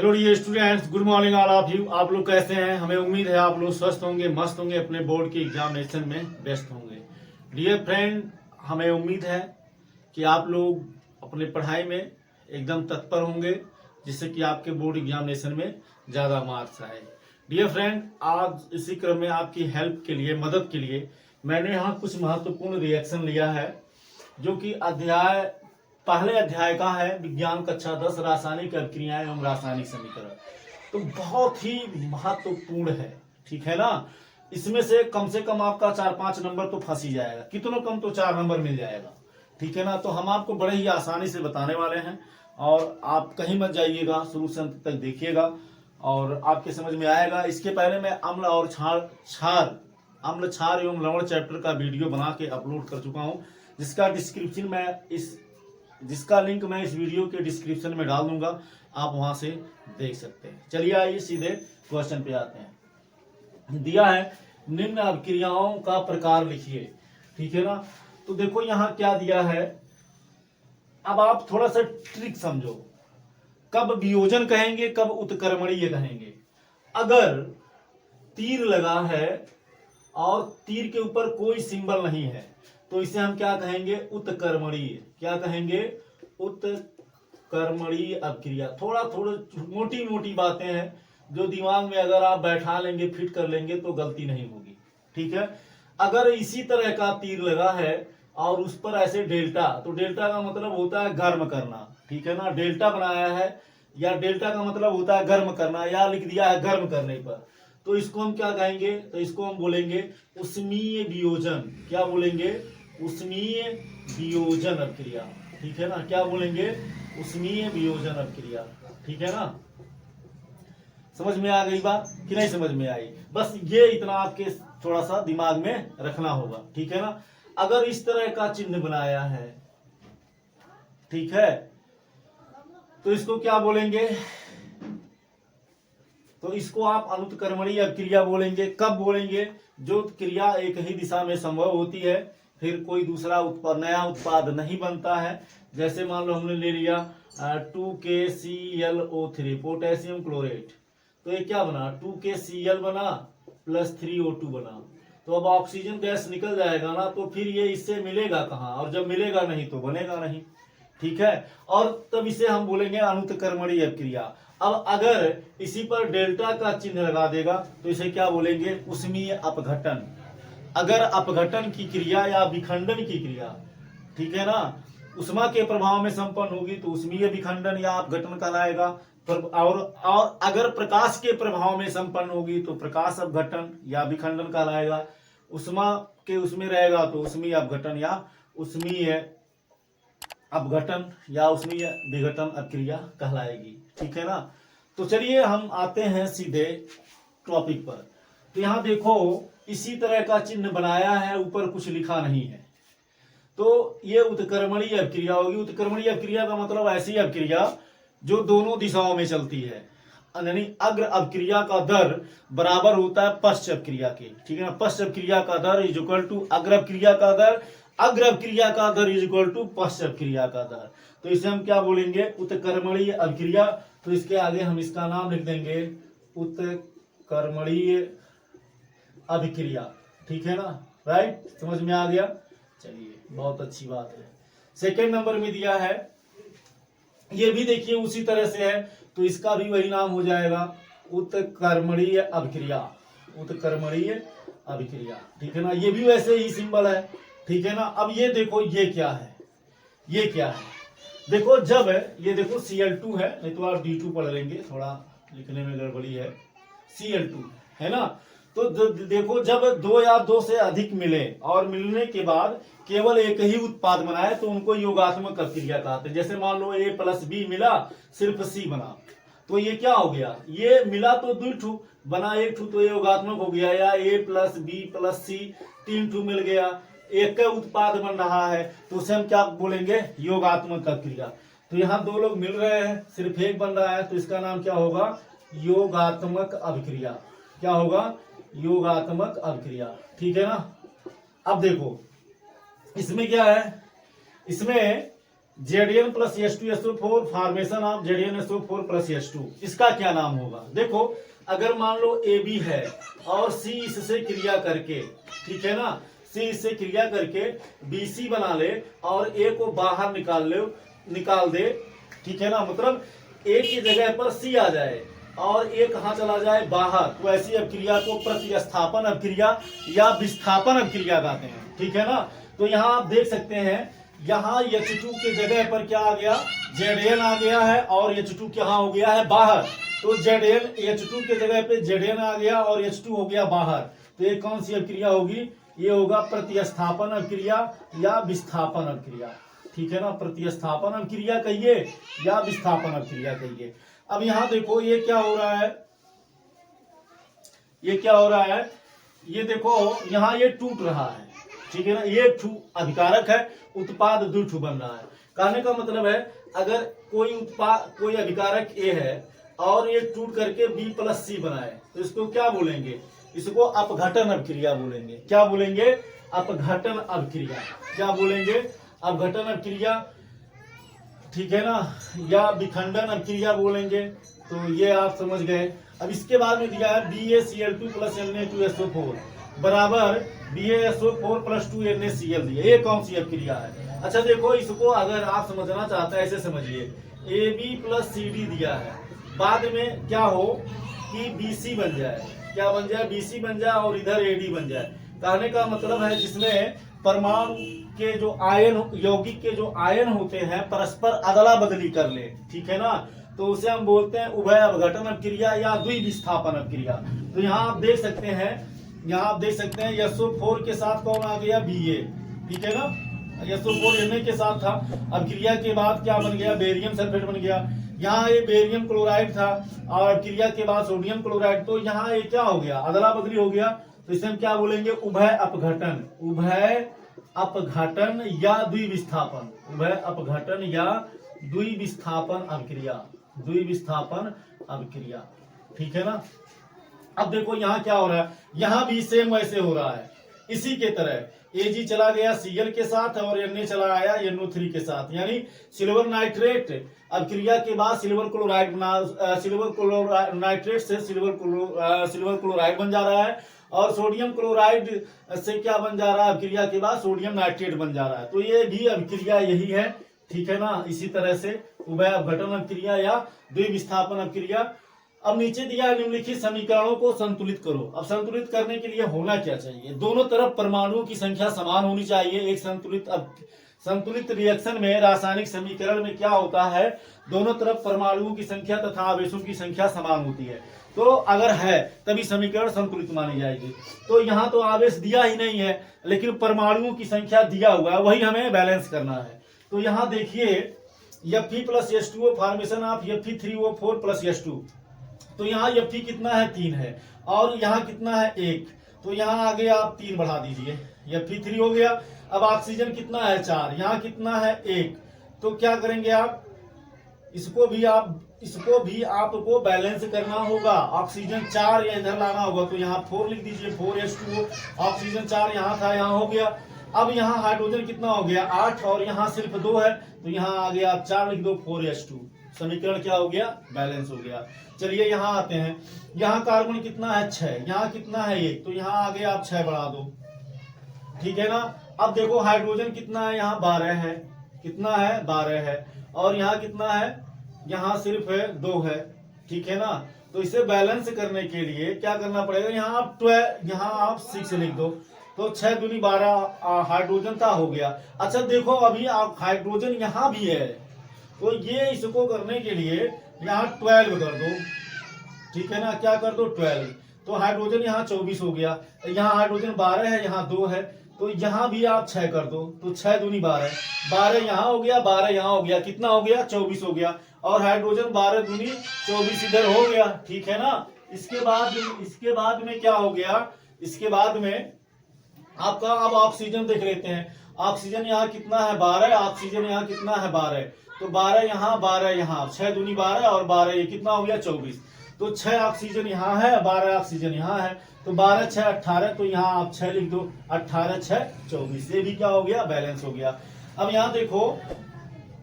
Hello dear students, good morning all of you. आप लोग कैसे हैं? हमें उम्मीद है आप लोग स्वस्थ होंगे, मस्त होंगे, अपने बोर्ड के एग्जामिनेशन में व्यस्त होंगे। डियर फ्रेंड, हमें उम्मीद है कि आप लोग अपने पढ़ाई में एकदम तत्पर होंगे, जिससे कि आपके बोर्ड एग्जामिनेशन में ज़्यादा मार्क्स आए। डियर फ्रेंड, आज इसी क्रम में आपकी हेल्प के लिए, मदद के लिए मैंने यहाँ कुछ महत्वपूर्ण रिएक्शन लिया है, जो कि पहले अध्याय का है, विज्ञान कक्षा 10 रासायनिक अभिक्रियाएं एवं रासायनिक समीकरण। तो बहुत ही महत्वपूर्ण है, ठीक है ना। इसमें से कम आपका 4-5 नंबर तो फंस ही जाएगा, कितनों कम तो 4 नंबर मिल जाएगा, ठीक है ना। तो हम आपको बड़े ही आसानी से बताने वाले हैं और आप कहीं मत जाइएगा, शुरू से अंत तक देखिएगा और आपके समझ में आएगा। इसके पहले मैं अम्ल क्षार एवं लवण चैप्टर का वीडियो बना के अपलोड कर चुका हूं, जिसका लिंक मैं इस वीडियो के डिस्क्रिप्शन में डाल दूंगा, आप वहां से देख सकते हैं। चलिए आइए सीधे क्वेश्चन पे आते हैं। दिया है निम्न अभिक्रियाओं का प्रकार लिखिए, ठीक है ना। तो देखो यहाँ क्या दिया है, अब आप थोड़ा सा ट्रिक समझो। कब वियोजन कहेंगे, कब उत्क्रमणीय कहेंगे। अगर तीर लगा है और तीर के ऊपर कोई सिंबल नहीं है तो इसे हम क्या कहेंगे, उत्क्रमणीय। क्या कहेंगे, उत्क्रमणीय अभिक्रिया। थोड़ा मोटी मोटी बातें हैं जो दिमाग में अगर आप बैठा लेंगे, फिट कर लेंगे तो गलती नहीं होगी, ठीक है। अगर इसी तरह का तीर लगा है और उस पर ऐसे डेल्टा, तो डेल्टा का मतलब होता है गर्म करना, ठीक है ना। डेल्टा बनाया है या डेल्टा का मतलब होता है गर्म करना, या लिख दिया है गर्म करने पर, तो इसको हम क्या कहेंगे, तो इसको हम बोलेंगे उष्मीय वियोजन। क्या बोलेंगे, उष्मीय वियोजन अभिक्रिया, ठीक है ना। क्या बोलेंगे, उष्मीय वियोजन अभिक्रिया, ठीक है ना। समझ में आ गई बात कि नहीं समझ में आई? बस ये इतना आपके थोड़ा सा दिमाग में रखना होगा, ठीक है ना। अगर इस तरह का चिन्ह बनाया है, ठीक है, तो इसको क्या बोलेंगे, तो इसको आप अनुत्क्रमणीय अभिक्रिया बोलेंगे। कब बोलेंगे, जो क्रिया एक ही दिशा में संभव होती है, फिर कोई दूसरा नया उत्पाद नहीं बनता है। जैसे मान लो हमने ले लिया 2KClO3 पोटेशियम क्लोरेट, तो ये क्या बना, 2KCl बना प्लस 3O2 बना। तो अब ऑक्सीजन गैस निकल जाएगा ना, तो फिर ये इससे मिलेगा कहाँ, और जब मिलेगा नहीं तो बनेगा नहीं, ठीक है। और तब इसे हम बोलेंगे अनुत्क्रमणीय अभिक्रिया। अब अगर इसी पर डेल्टा का चिन्ह लगा देगा तो इसे क्या बोलेंगे, उष्मीय अपघटन। अगर अपघटन की क्रिया या विखंडन की क्रिया, ठीक है ना, उष्मा के प्रभाव में संपन्न होगी तो उष्मीय विखंडन या अपघटन कहलाएगा। और अगर प्रकाश के प्रभाव में संपन्न होगी तो प्रकाश अपघटन या विखंडन कहलाएगा। उष्मा के उसमें रहेगा तो उष्मीय अपघटन या उष्मीय अपघटन या उष्मीय विघटन अभिक्रिया कहलाएगी, ठीक है ना। तो चलिए हम आते हैं सीधे टॉपिक पर। तो यहां देखो इसी तरह का चिन्ह बनाया है, ऊपर कुछ लिखा नहीं है, तो ये उत्क्रमणीय अभिक्रिया होगी। उत्क्रमणीय अभिक्रिया का मतलब ऐसी अभिक्रिया जो दोनों दिशाओं में चलती है, यानी अग्र अभिक्रिया का दर बराबर होता है पश्च अभिक्रिया के, ठीक है ना। पश्च अभिक्रिया का दर इज इक्वल टू अग्र अभिक्रिया का दर, अग्र अभिक्रिया का दर इज इक्वल टू पश्च अभिक्रिया का दर। तो इसे हम क्या बोलेंगे, उत्क्रमणीय अभिक्रिया। तो इसके आगे हम इसका नाम लिख देंगे उत्क्रमणीय अभिक्रिया, ठीक है ना। राइट, समझ में आ गया। चलिए बहुत अच्छी बात है। सेकेंड नंबर में दिया है, ये भी देखिए उसी तरह से है, तो इसका भी वही नाम हो जाएगा उत्क्रमणीय अभिक्रिया। उत्क्रमणीय अभिक्रिया, ठीक है ना। ये भी वैसे ही सिंबल है, ठीक है ना। अब ये देखो ये क्या है, ये क्या है, देखो जब ये देखो Cl2 है, नहीं तो आप D2 पढ़ लेंगे, थोड़ा लिखने में गड़बड़ी है। Cl2 है ना। तो देखो जब 2 या 2 से अधिक मिले और मिलने के बाद केवल एक ही उत्पाद बनाए तो उनको योगात्मक अभिक्रिया कहते हैं। जैसे मान लो A प्लस B मिला, सिर्फ C बना, तो ये क्या हो गया, ये मिला तो 2 ठू बना, 1 ठू तो ये योगात्मक हो गया, या A plus B plus C 3 ठू मिल गया, एक का उत्पाद बन रहा है, तो उसे हम क्या बोलेंगे, योगात्मक अभिक्रिया। तो यहाँ 2 लोग मिल रहे हैं, सिर्फ एक बन रहा है, तो इसका नाम क्या होगा, योगात्मक अभिक्रिया। क्या होगा, योगात्मक अभिक्रिया, ठीक है ना। अब देखो इसमें क्या है, इसमें Zn plus H2SO4 formation of ZnSO4 plus H2, इसका क्या नाम होगा? देखो अगर मान लो AB है और C इससे क्रिया करके, ठीक है ना, C इससे क्रिया करके BC बना ले और A को बाहर निकाल दे, ठीक है ना, मतलब A की जगह पर C आ जाए और A कहाँ चला जाए? बाहर। तो ऐसी अभिक्रिया को प्रतिस्थापन अभिक्रिया या विस्थापन अभिक्रिया कहते हैं, ठीक है ना। तो यहाँ आप देख सकते हैं, यहाँ H2 के जगह पर क्या आ गया? Zn आ गया है और H2 कहाँ हो गया है? बाहर। तो Zn H2 के जगह पे Zn आ गया और H2 हो गया बाहर। तो ये कौन सी अभिक्रिया होगी? ये होगा प्रतिस्थापन अभिक्रिया या विस्थापन अभिक्रिया, ठीक है ना। प्रतिस्थापन अभिक्रिया कहिए या विस्थापन अभिक्रिया कहिए। अब यहाँ देखो ये क्या हो रहा है, ये क्या हो रहा है, ये देखो यहाँ ये टूट रहा है, ठीक है ना। ये अभिकारक है, उत्पाद द्विठु बन रहा है। कहने का मतलब है अगर कोई अभिकारक A है और ये टूट करके B प्लस C बनाए तो इसको क्या बोलेंगे? इसको अपघटन अभिक्रिया बोलेंगे। क्या बोलेंगे? अपघटन अभिक्रिया। क्या बोलेंगे? अपघटन अभिक्रिया, ठीक है ना, या विखंडन अभिक्रिया बोलेंगे। तो ये आप समझ गए। अब इसके बाद में दिया है BaCl2 प्लस Na2SO4 बराबर BaSO4 प्लस 2NaCl दिया। ये कौन सी अभिक्रिया है? अच्छा देखो, इसको अगर आप समझना चाहते हैं ऐसे समझिए, AB प्लस CD दिया है, बाद में क्या हो कि BC बन जाए। क्या बन जाए? BC बन जाए और इधर AD बन जाए। कहने का मतलब है जिसमें परमाणु के जो आयन, यौगिक के जो आयन होते हैं परस्पर अदला बदली कर ले, ठीक है ना, तो उसे हम बोलते हैं उभय अपघटन अभिक्रिया या द्विविस्थापन अभिक्रिया। तो यहाँ आप देख सकते हैं, यहाँ आप देख सकते हैं SO4 के साथ कौन आ गया? Ba, ठीक है ना। SO4 Na के साथ था, अभिक्रिया के बाद क्या बन गया? बेरियम सल्फेट बन गया। यहाँ ये बेरियम क्लोराइड था और अभिक्रिया के बाद सोडियम क्लोराइड, तो यहाँ ये क्या हो गया? अदला बदली हो गया। तो इसे हम क्या बोलेंगे? उभय अपघटन। उभय अपघटन या द्विविस्थापन। उभय अपघटन या द्विविस्थापन अभिक्रिया। द्विविस्थापन अभिक्रिया, ठीक है ना। अब देखो यहाँ क्या हो रहा है, यहाँ भी सेम वैसे हो रहा है। इसी के तरह Ag चला गया Cl के साथ और Na चला आया NO3 के साथ, यानी सिल्वर नाइट्रेट अभिक्रिया के बाद सिल्वर क्लोराइड नाइट्रेट से सिल्वर क्लोराइड बन जा रहा है और सोडियम क्लोराइड से क्या बन जा रहा है? अभिक्रिया के बाद सोडियम नाइट्रेट बन जा रहा है। तो ये भी अभिक्रिया यही है, ठीक है ना। इसी तरह से उभय अपघटन अभिक्रिया या द्विविस्थापन अभिक्रिया। अब नीचे दिया निम्नलिखित समीकरणों को संतुलित करो। अब संतुलित करने के लिए होना क्या चाहिए? दोनों तरफ परमाणुओं की संख्या समान होनी चाहिए। एक संतुलित रिएक्शन में, रासायनिक समीकरण में क्या होता है? दोनों तरफ परमाणुओं की संख्या तथा आवेशों की संख्या समान होती है। तो अगर है तभी समीकरण संतुलित मानी जाएगी। तो यहाँ तो आवेश दिया ही नहीं है, लेकिन परमाणुओं की संख्या दिया हुआ है, वही हमें बैलेंस करना है। तो यहाँ देखिए Fe plus H2O formation of Fe3O4 plus H2। तो यहाँ Fe कितना है? 3 है और यहाँ कितना है? 1। तो यहाँ आगे आप 3 बढ़ा दीजिए, Fe3 हो गया। अब ऑक्सीजन कितना है? 4। यहाँ कितना है? 1। तो क्या करेंगे आप? इसको भी आपको बैलेंस करना होगा। ऑक्सीजन 4 या इधर लाना होगा, तो यहाँ 4 लिख दीजिए, 4H2O। ऑक्सीजन 4 यहाँ था, यहाँ हो गया। अब यहाँ हाइड्रोजन कितना हो गया? 8 और यहाँ सिर्फ 2 है, तो यहाँ आगे आप 4 लिख दो, 4H2। समीकरण क्या हो गया? बैलेंस हो गया। चलिए यहाँ आते हैं, यहाँ कार्बन कितना है? 6। यहाँ कितना है? 1। तो यहाँ आगे आप 6 बढ़ा दो, ठीक है ना। अब देखो हाइड्रोजन कितना है? यहाँ 12 है। कितना है? 12 है। और यहाँ कितना है? यहाँ सिर्फ 2 है, ठीक है ना। तो इसे बैलेंस करने के लिए क्या करना पड़ेगा? यहाँ आप 12, यहाँ आप 6 लिख दो, तो 6 दूनी 12 हाइड्रोजन का हो गया। अच्छा देखो अभी आप हाइड्रोजन यहाँ भी है, तो ये इसको करने के लिए यहाँ 12 कर दो, ठीक है ना। क्या कर दो? 12। तो हाइड्रोजन यहाँ 24 हो गया। यहाँ हाइड्रोजन 12 है, यहाँ 2 है, तो यहाँ भी आप 6 कर दो, तो 6 दूनी 12, 12 यहाँ हो गया, 12 यहाँ हो गया, कितना हो गया? 24 हो गया। और हाइड्रोजन 12 दूनी 24 इधर हो गया, ठीक है ना। इसके बाद में क्या हो गया? इसके बाद में आपका अब ऑक्सीजन देख लेते हैं। ऑक्सीजन यहाँ कितना है? 12। ऑक्सीजन यहाँ कितना है? 12। तो 12 यहाँ, 12 यहाँ, 6 दूनी 12 और 12 ये कितना हो गया? 24। तो 6 ऑक्सीजन यहाँ है, 12 ऑक्सीजन यहाँ है, तो 12 6 18। तो यहाँ आप 6 लिख दो, 18 6 24। ये भी क्या हो गया? बैलेंस हो गया। अब यहाँ देखो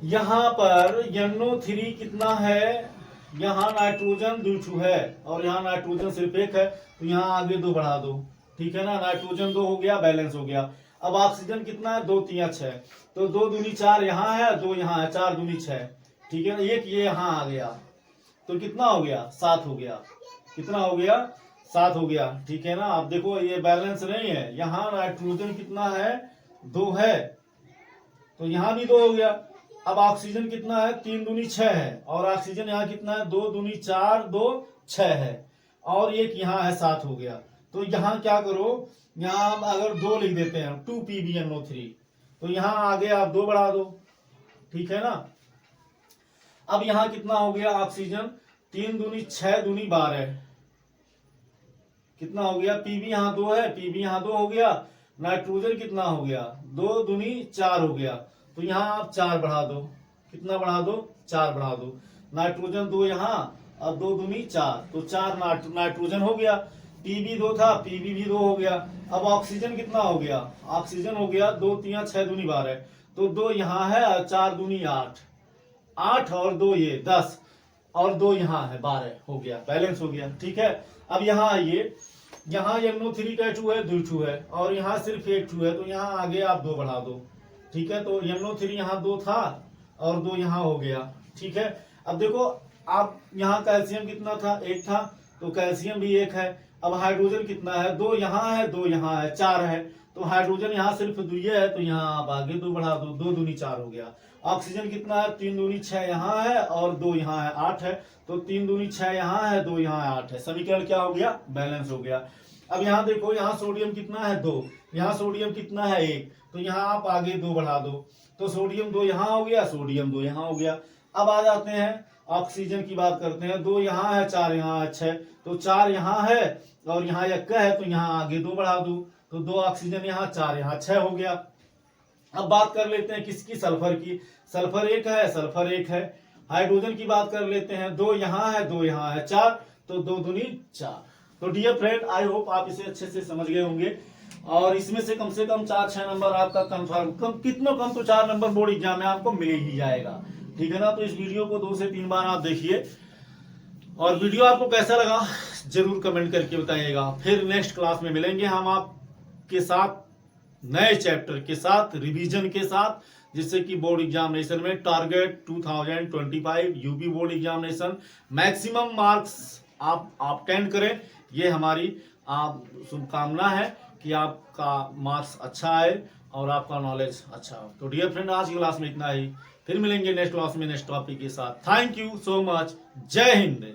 यहाँ पर NO3 कितना है, यहाँ नाइट्रोजन 2 है और यहाँ नाइट्रोजन सिर्फ 1 है, तो यहाँ आगे 2 बढ़ा दो, ठीक है ना। नाइट्रोजन 2 हो गया, बैलेंस हो गया। अब ऑक्सीजन कितना है, 2 3 6, तो 2 दूनी 4 यहाँ है, 2 यहाँ है, 4 दूनी 6, ठीक है ना। एक ये यहाँ आ गया, तो कितना हो गया, 7 हो गया। कितना हो गया, 7 हो गया, ठीक है ना। अब देखो ये बैलेंस नहीं है, यहाँ नाइट्रोजन कितना है, 2 है, तो यहाँ भी 2 हो गया। अब ऑक्सीजन कितना है, 3 दूनी 6 है, और ऑक्सीजन यहाँ कितना है, 2 दूनी 4, 2 6 है, और एक यहाँ है, 7 हो गया। तो यहाँ क्या करो, यहाँ अगर 2 लिख देते हैं 2PbNO3, तो यहाँ आगे आप 2 बढ़ा दो, ठीक है ना। अब यहाँ कितना हो गया ऑक्सीजन, 3 दूनी 6 दूनी 12, कितना हो गया, Pb यहाँ 2 है, Pb यहाँ 2 हो गया। नाइट्रोजन कितना हो गया, 2 दूनी 4 हो गया, तो यहाँ आप 4 बढ़ा दो, कितना बढ़ा दो, 4 बढ़ा दो। नाइट्रोजन 2 यहाँ, और 2 दूनी 4, तो 4 नाइट्रोजन हो गया। Pb 2 था, Pb भी 2 हो गया। अब ऑक्सीजन कितना हो गया, ऑक्सीजन हो गया 2 3 6 दूनी 12, तो 2 यहाँ है और 4 दूनी 8, 8 और 2 ये 10, और 2 यहाँ है 12, हो गया, बैलेंस हो गया, ठीक है। अब यहाँ आइए, यहाँ NO3 का 2 है, 2 है, और यहाँ सिर्फ 1 2 है, तो यहाँ आगे आप 2 बढ़ा दो, ठीक है। तो NO3 यहाँ 2 था और 2 यहाँ हो गया, ठीक है। अब देखो आप यहाँ कैल्शियम कितना था, 1 था, तो कैल्शियम भी 1 है। अब हाइड्रोजन कितना है, 2 यहाँ है, 2 यहाँ है, 4 है, तो हाइड्रोजन यहाँ सिर्फ 2 है, तो यहाँ आप आगे 2 बढ़ा दो, 2 दूनी 4 हो गया। ऑक्सीजन कितना है, 3 दूनी 6 यहाँ है, और 2 यहाँ है, 8 है, तो 3 दूनी 6 यहाँ है, 2 यहाँ है, 8 है। समीकरण क्या हो गया, बैलेंस हो गया। अब यहाँ देखो, यहाँ सोडियम कितना है, 2, यहाँ सोडियम कितना है, 1, तो यहाँ आप आगे 2 बढ़ा दो, तो सोडियम 2 यहाँ हो गया, सोडियम 2 यहाँ हो गया। अब आ जाते हैं ऑक्सीजन की बात करते हैं, 2 यहाँ है, 4 यहाँ है, 6, तो 4 यहाँ है और यहाँ 1 है, तो यहाँ आगे 2 बढ़ा दो, तो 2 ऑक्सीजन यहाँ, 4 यहाँ, 6 हो गया। अब बात कर लेते हैं किसकी, सल्फर की। सल्फर 1 है, सल्फर 1 है। हाइड्रोजन की बात कर लेते हैं, 2 यहाँ है, 2 यहाँ है, 4, तो 2 दूनी 4। तो डियर फ्रेंड, आई होप आप इसे अच्छे से समझ गए होंगे, और इसमें से कम 4-6 नंबर आपका कंफर्म, कितना कम तो 4 नंबर बोर्ड एग्जाम में आपको मिल ही जाएगा, ठीक है ना। तो इस वीडियो को 2 से 3 बार आप देखिए, और वीडियो आपको कैसा लगा जरूर कमेंट करके बताइएगा। फिर नेक्स्ट क्लास में मिलेंगे हम आपके साथ नए चैप्टर के साथ, रिवीजन के साथ, जिससे कि बोर्ड एग्जामिनेशन में target 2025 UP board examination maximum marks आप ऑब्टेन करें, ये हमारी आप शुभकामना है कि आपका मार्क्स अच्छा आए और आपका नॉलेज अच्छा हो। तो डियर फ्रेंड, आज की क्लास में इतना ही, फिर मिलेंगे नेक्स्ट क्लास में नेक्स्ट टॉपिक के साथ। थैंक यू सो मच, जय हिंद।